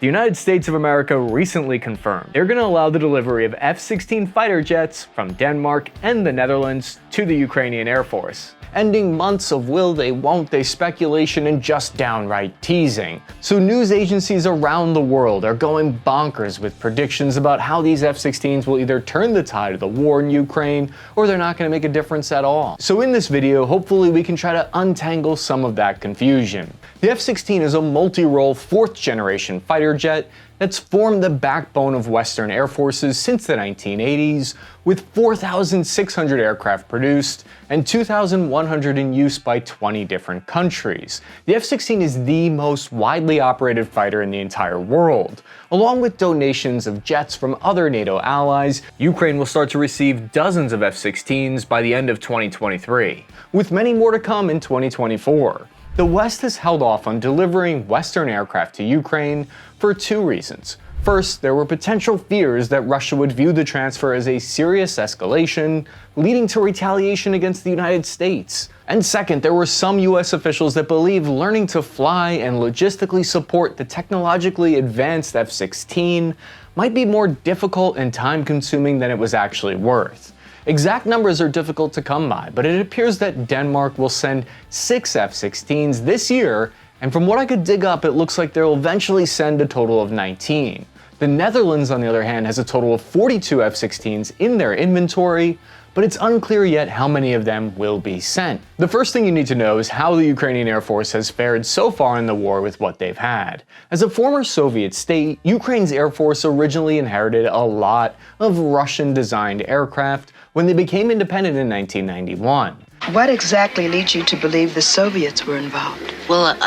The United States of America recently confirmed they're going to allow the delivery of F-16 fighter jets from Denmark and the Netherlands to the Ukrainian Air Force, ending months of will they, won't they speculation and just downright teasing. So news agencies around the world are going bonkers with predictions about how these F-16s will either turn the tide of the war in Ukraine or they're not going to make a difference at all. So in this video, hopefully we can try to untangle some of that confusion. The F-16 is a multi-role 4th generation fighter jet that's formed the backbone of Western air forces since the 1980s, with 4,600 aircraft produced and 2,100 in use by 20 different countries. The F-16 is the most widely operated fighter in the entire world. Along with donations of jets from other NATO allies, Ukraine will start to receive dozens of F-16s by the end of 2023, with many more to come in 2024. The West has held off on delivering Western aircraft to Ukraine for 2 reasons. First, there were potential fears that Russia would view the transfer as a serious escalation, leading to retaliation against the United States. And second, there were some US officials that believed learning to fly and logistically support the technologically advanced F-16 might be more difficult and time-consuming than it was actually worth. Exact numbers are difficult to come by, but it appears that Denmark will send 6 F-16s this year, and from what I could dig up, it looks like they'll eventually send a total of 19. The Netherlands, on the other hand, has a total of 42 F-16s in their inventory, but it's unclear yet how many of them will be sent. The first thing you need to know is how the Ukrainian Air Force has fared so far in the war with what they've had. As a former Soviet state, Ukraine's Air Force originally inherited a lot of Russian-designed aircraft when they became independent in 1991. What exactly leads you to believe the Soviets were involved? Well,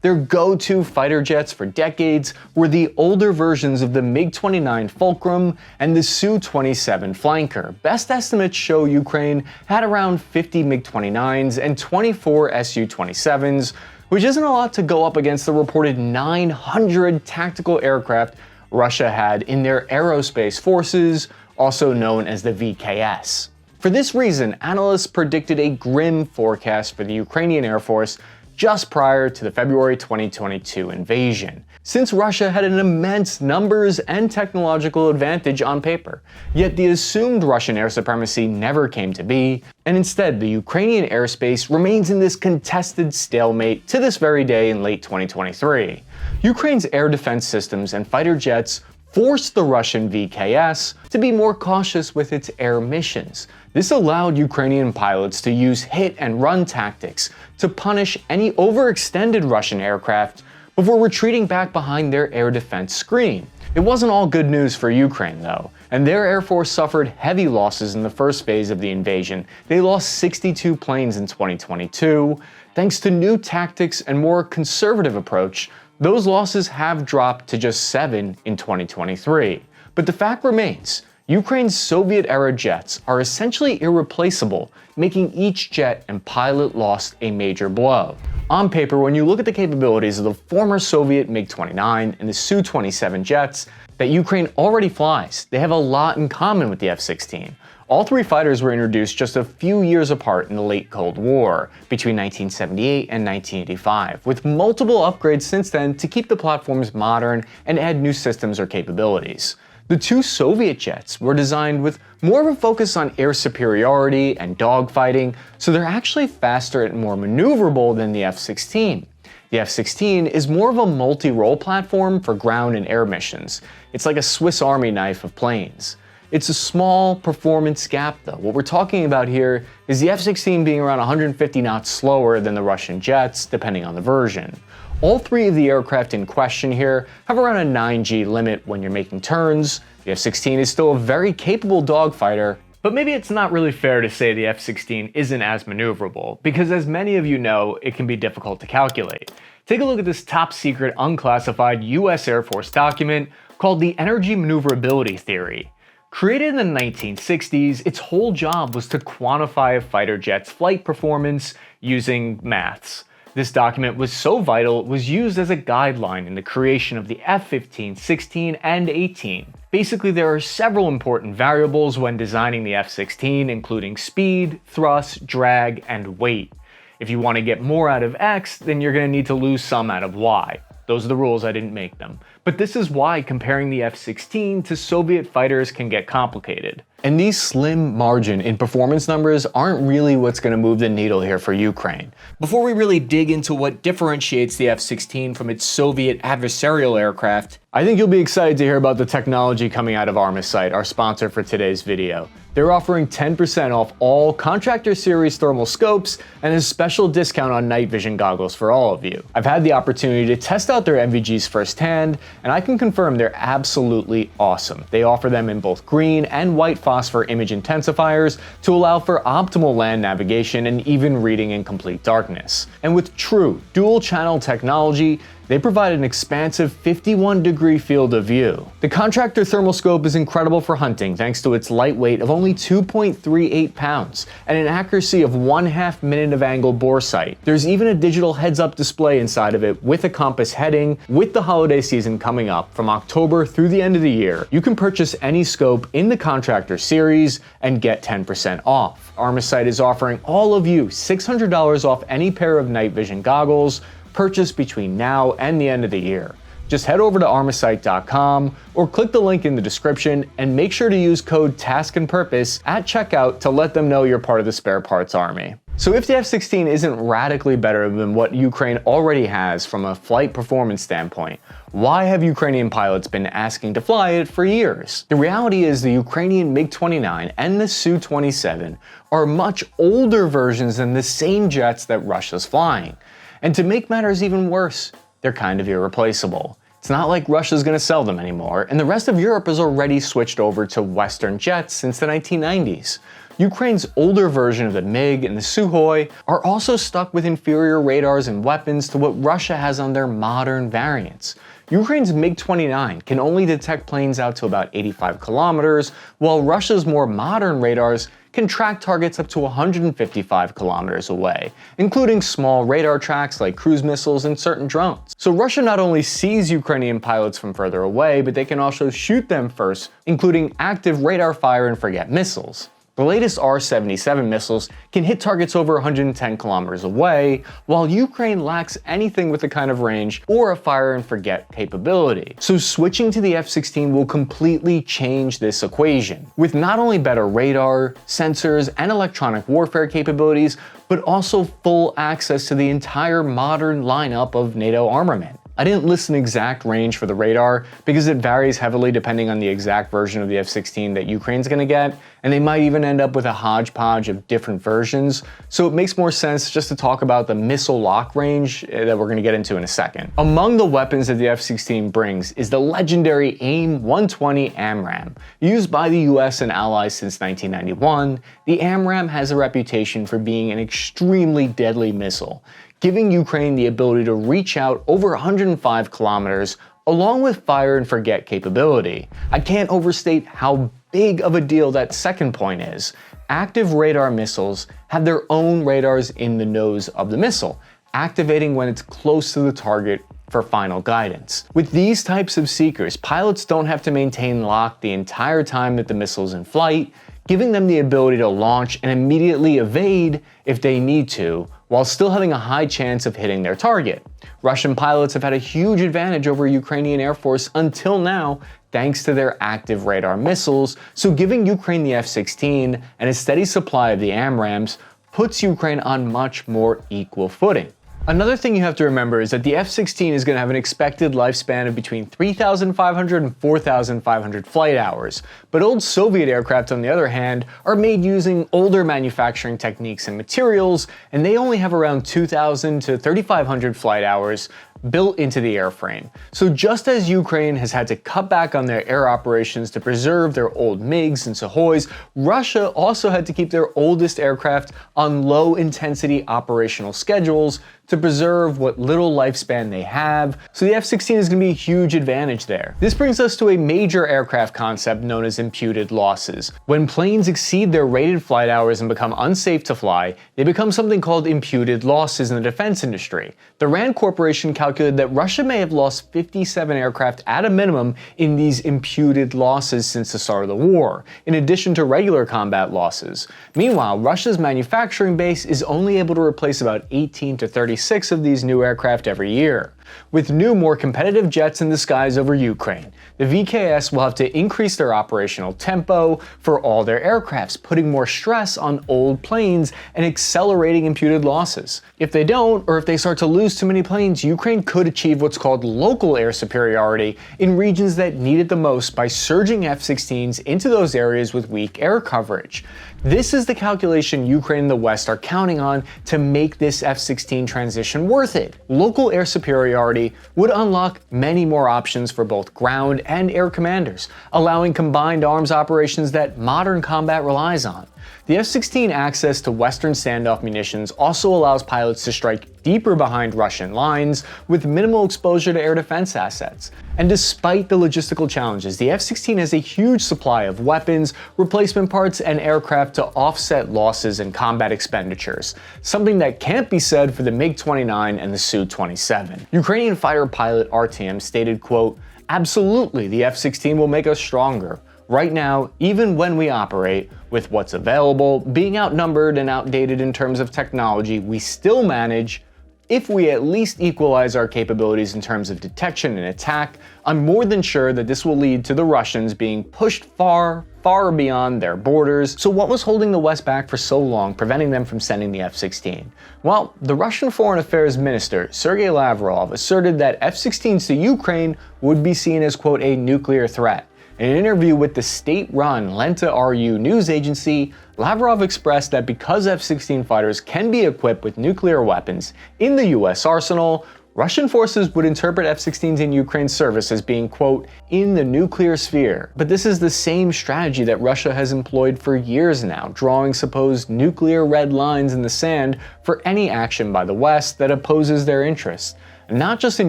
Their go-to fighter jets for decades were the older versions of the MiG-29 Fulcrum and the Su-27 Flanker. Best estimates show Ukraine had around 50 MiG-29s and 24 Su-27s, which isn't a lot to go up against the reported 900 tactical aircraft Russia had in their aerospace forces, also known as the VKS. For this reason, analysts predicted a grim forecast for the Ukrainian Air Force just prior to the February 2022 invasion, since Russia had an immense numbers and technological advantage on paper. Yet the assumed Russian air supremacy never came to be, and instead the Ukrainian airspace remains in this contested stalemate to this very day in late 2023. Ukraine's air defense systems and fighter jets forced the Russian VKS to be more cautious with its air missions. This allowed Ukrainian pilots to use hit-and-run tactics to punish any overextended Russian aircraft before retreating back behind their air defense screen. It wasn't all good news for Ukraine, though, and their air force suffered heavy losses in the first phase of the invasion. They lost 62 planes in 2022. Thanks to new tactics and more conservative approach, those losses have dropped to just 7 in 2023. But the fact remains, Ukraine's Soviet-era jets are essentially irreplaceable, making each jet and pilot lost a major blow. On paper, when you look at the capabilities of the former Soviet MiG-29 and the Su-27 jets that Ukraine already flies, they have a lot in common with the F-16. All 3 fighters were introduced just a few years apart in the late Cold War, between 1978 and 1985, with multiple upgrades since then to keep the platforms modern and add new systems or capabilities. The 2 Soviet jets were designed with more of a focus on air superiority and dogfighting, so they're actually faster and more maneuverable than the F-16. The F-16 is more of a multi-role platform for ground and air missions. It's like a Swiss Army knife of planes. It's a small performance gap though. What we're talking about here is the F-16 being around 150 knots slower than the Russian jets, depending on the version. All 3 of the aircraft in question here have around a 9G limit when you're making turns. The F-16 is still a very capable dogfighter, but maybe it's not really fair to say the F-16 isn't as maneuverable, because as many of you know, it can be difficult to calculate. Take a look at this top secret unclassified US Air Force document called the Energy Maneuverability Theory. Created in the 1960s, its whole job was to quantify a fighter jet's flight performance using maths. This document was so vital it was used as a guideline in the creation of the F-15, 16, and 18. Basically, there are several important variables when designing the F-16, including speed, thrust, drag, and weight. If you want to get more out of X, then you're going to need to lose some out of Y. Those are the rules, I didn't make them. But this is why comparing the F-16 to Soviet fighters can get complicated. And these slim margin in performance numbers aren't really what's going to move the needle here for Ukraine. Before we really dig into what differentiates the F-16 from its Soviet adversarial aircraft, I think you'll be excited to hear about the technology coming out of Armacite, our sponsor for today's video. They're offering 10% off all Contractor Series thermal scopes and a special discount on night vision goggles for all of you. I've had the opportunity to test out their NVGs firsthand, and I can confirm they're absolutely awesome. They offer them in both green and white phosphor image intensifiers to allow for optimal land navigation and even reading in complete darkness. And with true dual-channel technology, they provide an expansive 51-degree field of view. The Contractor Thermal Scope is incredible for hunting thanks to its light weight of only 2.38 pounds and an accuracy of 1/2 minute of angle bore sight. There's even a digital heads-up display inside of it with a compass heading. With the holiday season coming up from October through the end of the year, you can purchase any scope in the Contractor Series and get 10% off. Armacite is offering all of you $600 off any pair of night vision goggles purchased between now and the end of the year. Just head over to armacite.com or click the link in the description and make sure to use code TASK&PURPOSE at checkout to let them know you're part of the spare parts army. So if the F-16 isn't radically better than what Ukraine already has from a flight performance standpoint, why have Ukrainian pilots been asking to fly it for years? The reality is the Ukrainian MiG-29 and the Su-27 are much older versions than the same jets that Russia's flying. And to make matters even worse, they're kind of irreplaceable. It's not like Russia's going to sell them anymore, and the rest of Europe has already switched over to Western jets since the 1990s. Ukraine's older version of the MiG and the Sukhoi are also stuck with inferior radars and weapons to what Russia has on their modern variants. Ukraine's MiG-29 can only detect planes out to about 85 kilometers, while Russia's more modern radars can track targets up to 155 kilometers away, including small radar tracks like cruise missiles and certain drones. So Russia not only sees Ukrainian pilots from further away, but they can also shoot them first, including active radar fire and forget missiles. The latest R-77 missiles can hit targets over 110 kilometers away, while Ukraine lacks anything with the kind of range or a fire and forget capability. So switching to the F-16 will completely change this equation, with not only better radar, sensors, and electronic warfare capabilities, but also full access to the entire modern lineup of NATO armament. I didn't list an exact range for the radar because it varies heavily depending on the exact version of the F-16 that Ukraine's going to get, and they might even end up with a hodgepodge of different versions, so it makes more sense just to talk about the missile lock range that we're going to get into in a second. Among the weapons that the F-16 brings is the legendary AIM-120 AMRAAM. Used by the US and allies since 1991, the AMRAAM has a reputation for being an extremely deadly missile, giving Ukraine the ability to reach out over 105 kilometers along with fire and forget capability. I can't overstate how big of a deal that second point is. Active radar missiles have their own radars in the nose of the missile, activating when it's close to the target for final guidance. With these types of seekers, pilots don't have to maintain lock the entire time that the missile's in flight, giving them the ability to launch and immediately evade if they need to, while still having a high chance of hitting their target. Russian pilots have had a huge advantage over Ukrainian Air Force until now, thanks to their active radar missiles, so giving Ukraine the F-16 and a steady supply of the AMRAAMs puts Ukraine on much more equal footing. Another thing you have to remember is that the F-16 is going to have an expected lifespan of between 3,500 and 4,500 flight hours, but old Soviet aircraft, on the other hand, are made using older manufacturing techniques and materials, and they only have around 2,000 to 3,500 flight hours built into the airframe. So just as Ukraine has had to cut back on their air operations to preserve their old MiGs and Sukhois, Russia also had to keep their oldest aircraft on low-intensity operational schedules to preserve what little lifespan they have, so the F-16 is going to be a huge advantage there. This brings us to a major aircraft concept known as imputed losses. When planes exceed their rated flight hours and become unsafe to fly, they become something called imputed losses in the defense industry. The RAND Corporation calculated that Russia may have lost 57 aircraft at a minimum in these imputed losses since the start of the war, in addition to regular combat losses. Meanwhile, Russia's manufacturing base is only able to replace about 18 to 36 of these new aircraft every year. With new, more competitive jets in the skies over Ukraine, the VKS will have to increase their operational tempo for all their aircrafts, putting more stress on old planes and accelerating imputed losses. If they don't, or if they start to lose too many planes, Ukraine could achieve what's called local air superiority in regions that need it the most by surging F-16s into those areas with weak air coverage. This is the calculation Ukraine and the West are counting on to make this F-16 transition worth it. Local air superiority would unlock many more options for both ground and air commanders, allowing combined arms operations that modern combat relies on. The F-16 access to Western standoff munitions also allows pilots to strike deeper behind Russian lines with minimal exposure to air defense assets. And despite the logistical challenges, the F-16 has a huge supply of weapons, replacement parts, and aircraft to offset losses and combat expenditures, something that can't be said for the MiG-29 and the Su-27. Ukrainian fighter pilot Artem stated, quote, "Absolutely, the F-16 will make us stronger. Right now, even when we operate, with what's available, being outnumbered and outdated in terms of technology, we still manage. If we at least equalize our capabilities in terms of detection and attack, I'm more than sure that this will lead to the Russians being pushed far, far beyond their borders." So what was holding the West back for so long, preventing them from sending the F-16? Well, the Russian Foreign Affairs Minister, Sergei Lavrov, asserted that F-16s to Ukraine would be seen as, quote, "a nuclear threat." In an interview with the state-run Lenta RU news agency, Lavrov expressed that because F-16 fighters can be equipped with nuclear weapons in the US arsenal, Russian forces would interpret F-16s in Ukraine's service as being, quote, "in the nuclear sphere." But this is the same strategy that Russia has employed for years now, drawing supposed nuclear red lines in the sand for any action by the West that opposes their interests. Not just in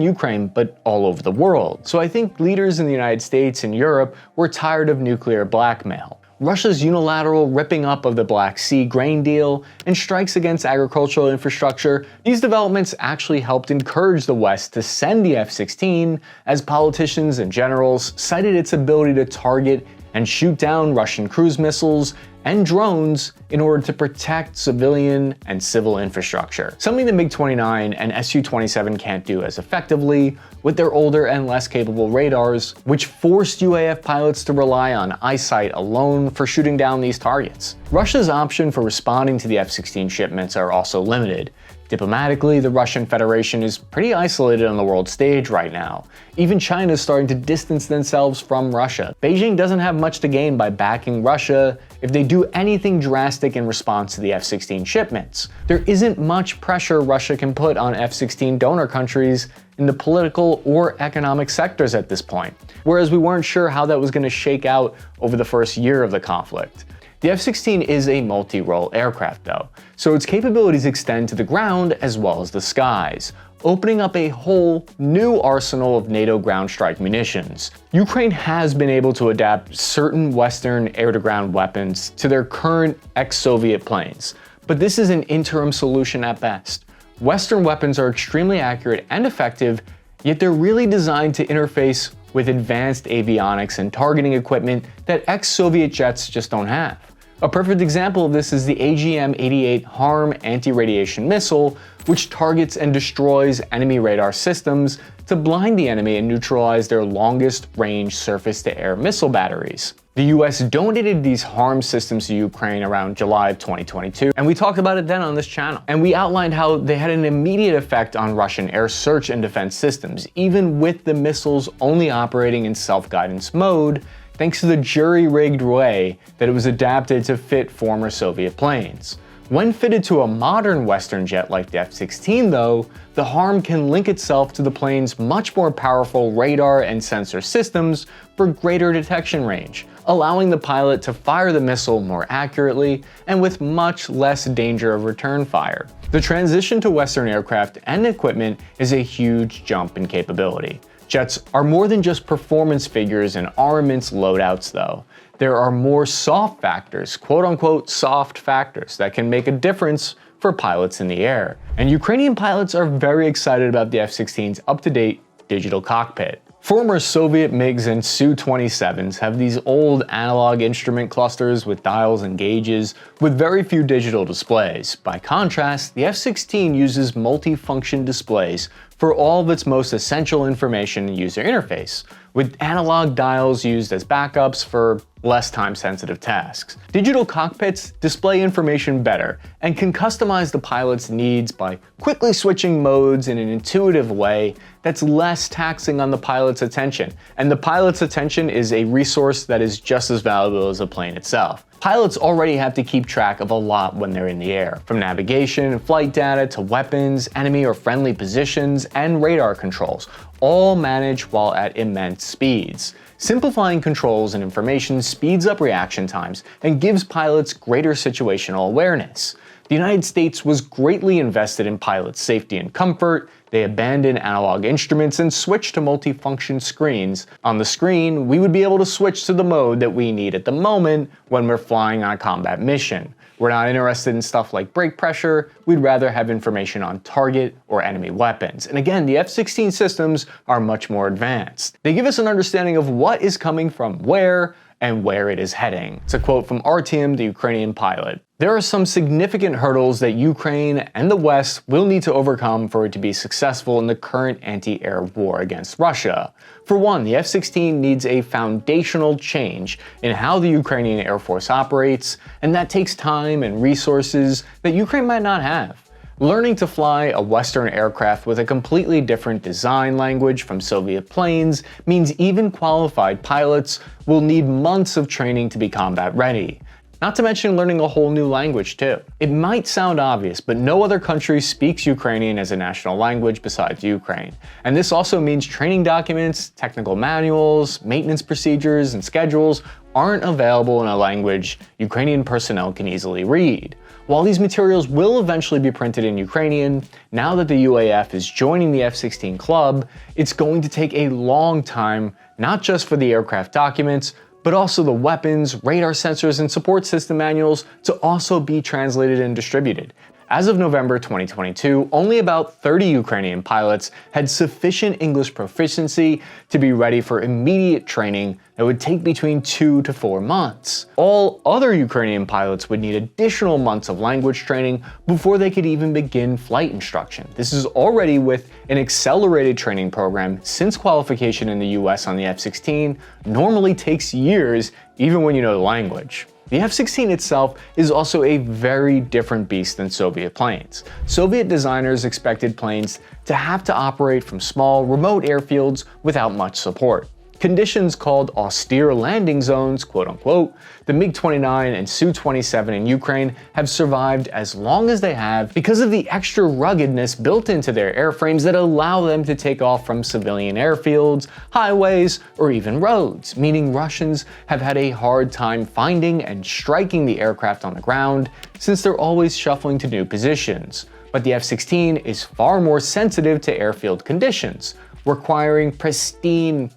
Ukraine, but all over the world. So I think leaders in the United States and Europe were tired of nuclear blackmail. Russia's unilateral ripping up of the Black Sea grain deal and strikes against agricultural infrastructure, these developments actually helped encourage the West to send the F-16, as politicians and generals cited its ability to target and shoot down Russian cruise missiles and drones in order to protect civilian and civil infrastructure, something the MiG-29 and Su-27 can't do as effectively with their older and less capable radars, which forced UAF pilots to rely on eyesight alone for shooting down these targets. Russia's option for responding to the F-16 shipments are also limited. Diplomatically, the Russian Federation is pretty isolated on the world stage right now. Even China is starting to distance themselves from Russia. Beijing doesn't have much to gain by backing Russia if they do anything drastic in response to the F-16 shipments. There isn't much pressure Russia can put on F-16 donor countries in the political or economic sectors at this point, whereas we weren't sure how that was going to shake out over the first year of the conflict. The F-16 is a multi-role aircraft though, so its capabilities extend to the ground as well as the skies, opening up a whole new arsenal of NATO ground strike munitions. Ukraine has been able to adapt certain Western air-to-ground weapons to their current ex-Soviet planes, but this is an interim solution at best. Western weapons are extremely accurate and effective, yet they're really designed to interface with advanced avionics and targeting equipment that ex-Soviet jets just don't have. A perfect example of this is the AGM-88 HARM anti-radiation missile, which targets and destroys enemy radar systems to blind the enemy and neutralize their longest-range surface-to-air missile batteries. The US donated these HARM systems to Ukraine around July of 2022, and we talked about it then on this channel. And we outlined how they had an immediate effect on Russian air search and defense systems, even with the missiles only operating in self-guidance mode, thanks to the jury-rigged way that it was adapted to fit former Soviet planes. When fitted to a modern Western jet like the F-16 though, the HARM can link itself to the plane's much more powerful radar and sensor systems for greater detection range, allowing the pilot to fire the missile more accurately and with much less danger of return fire. The transition to Western aircraft and equipment is a huge jump in capability. Jets are more than just performance figures and armaments loadouts though. There are more soft factors, quote-unquote soft factors, that can make a difference for pilots in the air. And Ukrainian pilots are very excited about the F-16's up-to-date digital cockpit. Former Soviet MiGs and Su-27s have these old analog instrument clusters with dials and gauges with very few digital displays. By contrast, the F-16 uses multi-function displays for all of its most essential information and user interface, with analog dials used as backups for less time-sensitive tasks. Digital cockpits display information better and can customize the pilot's needs by quickly switching modes in an intuitive way that's less taxing on the pilot's attention. And the pilot's attention is a resource that is just as valuable as a plane itself. Pilots already have to keep track of a lot when they're in the air, from navigation and flight data to weapons, enemy or friendly positions, and radar controls, all managed while at immense speeds. Simplifying controls and information speeds up reaction times and gives pilots greater situational awareness. The United States was greatly invested in pilots' safety and comfort. They abandoned analog instruments and switched to multifunction screens. On the screen, we would be able to switch to the mode that we need at the moment when we're flying on a combat mission. We're not interested in stuff like brake pressure, we'd rather have information on target or enemy weapons. And again, the F-16 systems are much more advanced. They give us an understanding of what is coming from where and where it is heading. It's a quote from Artyom, the Ukrainian pilot. There are some significant hurdles that Ukraine and the West will need to overcome for it to be successful in the current anti-air war against Russia. For one, the F-16 needs a foundational change in how the Ukrainian Air Force operates, and that takes time and resources that Ukraine might not have. Learning to fly a Western aircraft with a completely different design language from Soviet planes means even qualified pilots will need months of training to be combat ready. Not to mention learning a whole new language too. It might sound obvious, but no other country speaks Ukrainian as a national language besides Ukraine. And this also means training documents, technical manuals, maintenance procedures, and schedules aren't available in a language Ukrainian personnel can easily read. While these materials will eventually be printed in Ukrainian, now that the UAF is joining the F-16 club, it's going to take a long time, not just for the aircraft documents, but also the weapons, radar sensors, and support system manuals to also be translated and distributed. As of November 2022, only about 30 Ukrainian pilots had sufficient English proficiency to be ready for immediate training that would take between 2 to 4 months. All other Ukrainian pilots would need additional months of language training before they could even begin flight instruction. This is already with an accelerated training program, since qualification in the US on the F-16 normally takes years even when you know the language. The F-16 itself is also a very different beast than Soviet planes. Soviet designers expected planes to have to operate from small, remote airfields without much support. Conditions called austere landing zones, quote unquote, the MiG-29 and Su-27 in Ukraine have survived as long as they have because of the extra ruggedness built into their airframes that allow them to take off from civilian airfields, highways, or even roads, meaning Russians have had a hard time finding and striking the aircraft on the ground since they're always shuffling to new positions. But the F-16 is far more sensitive to airfield conditions, requiring pristine,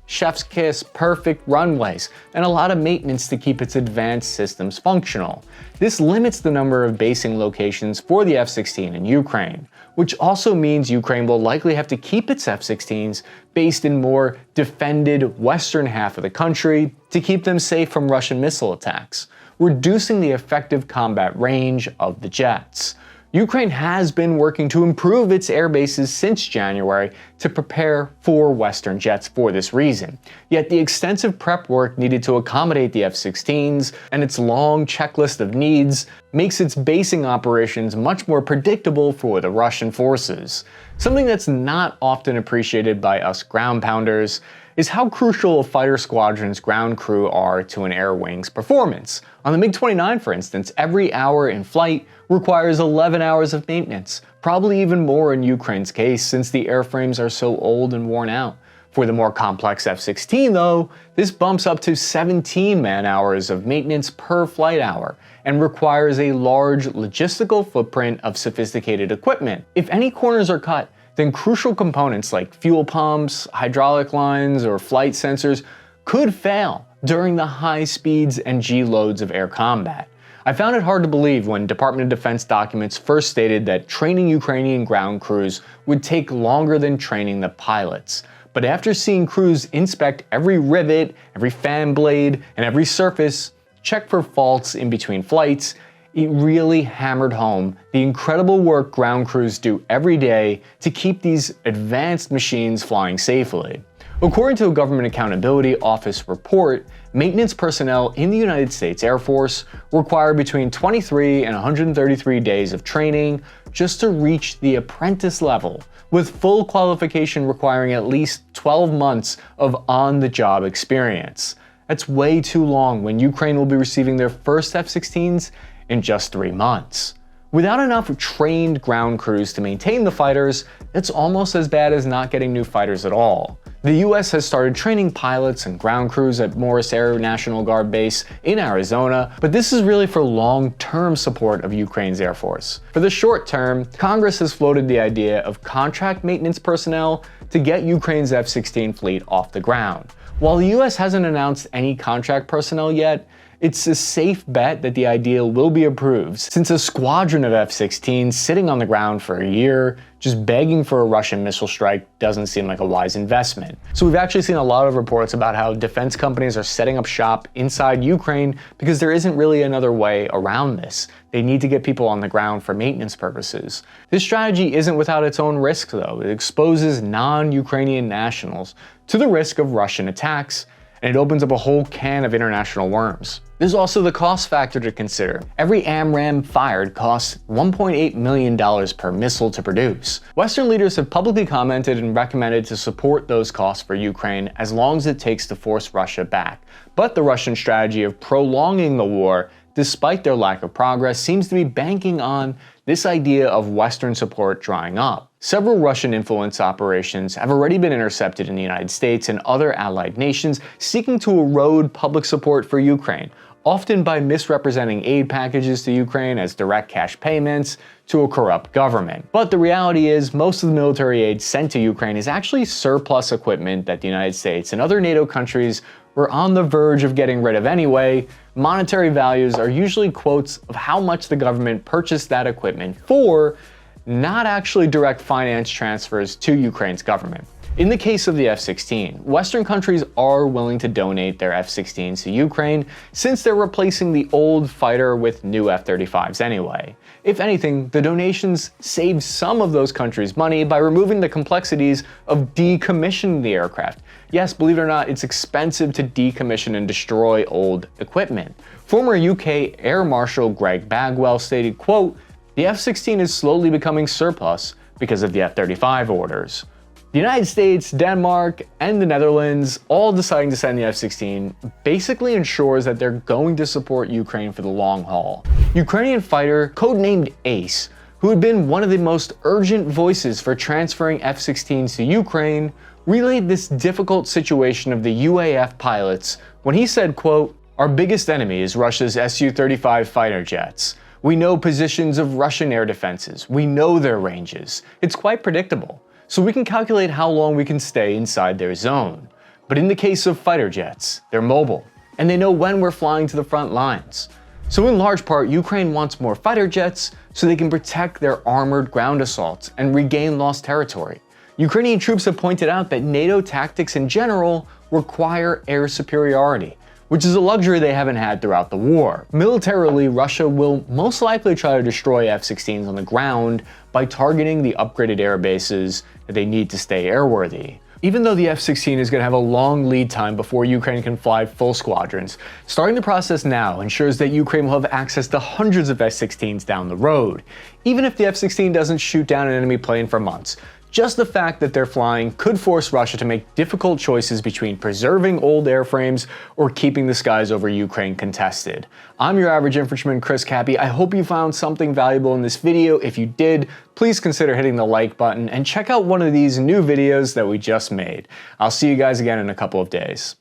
chef's kiss, perfect runways, and a lot of maintenance to keep its advanced systems functional. This limits the number of basing locations for the F-16 in Ukraine, which also means Ukraine will likely have to keep its F-16s based in more defended western half of the country to keep them safe from Russian missile attacks, reducing the effective combat range of the jets. Ukraine has been working to improve its air bases since January to prepare for Western jets for this reason. Yet the extensive prep work needed to accommodate the F-16s and its long checklist of needs makes its basing operations much more predictable for the Russian forces. Something that's not often appreciated by us ground pounders is how crucial a fighter squadron's ground crew are to an air wing's performance. On the MiG-29, for instance, every hour in flight requires 11 hours of maintenance, probably even more in Ukraine's case since the airframes are so old and worn out. For the more complex F-16 though, this bumps up to 17 man-hours of maintenance per flight hour and requires a large logistical footprint of sophisticated equipment. If any corners are cut, then crucial components like fuel pumps, hydraulic lines, or flight sensors could fail during the high speeds and G-loads of air combat. I found it hard to believe when Department of Defense documents first stated that training Ukrainian ground crews would take longer than training the pilots. But after seeing crews inspect every rivet, every fan blade, and every surface, check for faults in between flights, It really hammered home the incredible work ground crews do every day to keep these advanced machines flying safely. According to a Government Accountability Office report, maintenance personnel in the United States Air Force require between 23 and 133 days of training just to reach the apprentice level, with full qualification requiring at least 12 months of on-the-job experience. That's way too long when Ukraine will be receiving their first F-16s in just 3 months. Without enough trained ground crews to maintain the fighters, it's almost as bad as not getting new fighters at all. The US has started training pilots and ground crews at Morris Air National Guard Base in Arizona, but this is really for long-term support of Ukraine's Air Force. For the short term, Congress has floated the idea of contract maintenance personnel to get Ukraine's F-16 fleet off the ground. While the US hasn't announced any contract personnel yet, it's a safe bet that the idea will be approved, since a squadron of F-16s sitting on the ground for a year, just begging for a Russian missile strike, doesn't seem like a wise investment. So we've actually seen a lot of reports about how defense companies are setting up shop inside Ukraine because there isn't really another way around this. They need to get people on the ground for maintenance purposes. This strategy isn't without its own risks though. It exposes non-Ukrainian nationals to the risk of Russian attacks, and it opens up a whole can of international worms. There's also the cost factor to consider. Every AMRAAM fired costs $1.8 million per missile to produce. Western leaders have publicly commented and recommended to support those costs for Ukraine as long as it takes to force Russia back. But the Russian strategy of prolonging the war, despite their lack of progress, seems to be banking on this idea of Western support drying up. Several Russian influence operations have already been intercepted in the United States and other allied nations seeking to erode public support for Ukraine, often by misrepresenting aid packages to Ukraine as direct cash payments to a corrupt government. But the reality is, most of the military aid sent to Ukraine is actually surplus equipment that the United States and other NATO countries were on the verge of getting rid of anyway. Monetary values are usually quotes of how much the government purchased that equipment for, not actually direct finance transfers to Ukraine's government. In the case of the F-16, Western countries are willing to donate their F-16s to Ukraine since they're replacing the old fighter with new F-35s anyway. If anything, the donations save some of those countries money by removing the complexities of decommissioning the aircraft. Yes, believe it or not, it's expensive to decommission and destroy old equipment. Former UK Air Marshal Greg Bagwell stated, quote, "The F-16 is slowly becoming surplus because of the F-35 orders." The United States, Denmark, and the Netherlands all deciding to send the F-16 basically ensures that they're going to support Ukraine for the long haul. Ukrainian fighter, codenamed Ace, who had been one of the most urgent voices for transferring F-16s to Ukraine, relayed this difficult situation of the UAF pilots when he said, quote, "Our biggest enemy is Russia's Su-35 fighter jets. We know positions of Russian air defenses. We know their ranges. It's quite predictable. So we can calculate how long we can stay inside their zone. But in the case of fighter jets, they're mobile, and they know when we're flying to the front lines. So in large part, Ukraine wants more fighter jets so they can protect their armored ground assaults and regain lost territory. Ukrainian troops have pointed out that NATO tactics in general require air superiority, which is a luxury they haven't had throughout the war. Militarily, Russia will most likely try to destroy F-16s on the ground by targeting the upgraded air bases that they need to stay airworthy. Even though the F-16 is going to have a long lead time before Ukraine can fly full squadrons, starting the process now ensures that Ukraine will have access to hundreds of F-16s down the road, even if the F-16 doesn't shoot down an enemy plane for months. Just the fact that they're flying could force Russia to make difficult choices between preserving old airframes or keeping the skies over Ukraine contested. I'm your average infantryman, Cappy. I hope you found something valuable in this video. If you did, please consider hitting the like button and check out one of these new videos that we just made. I'll see you guys again in a couple of days.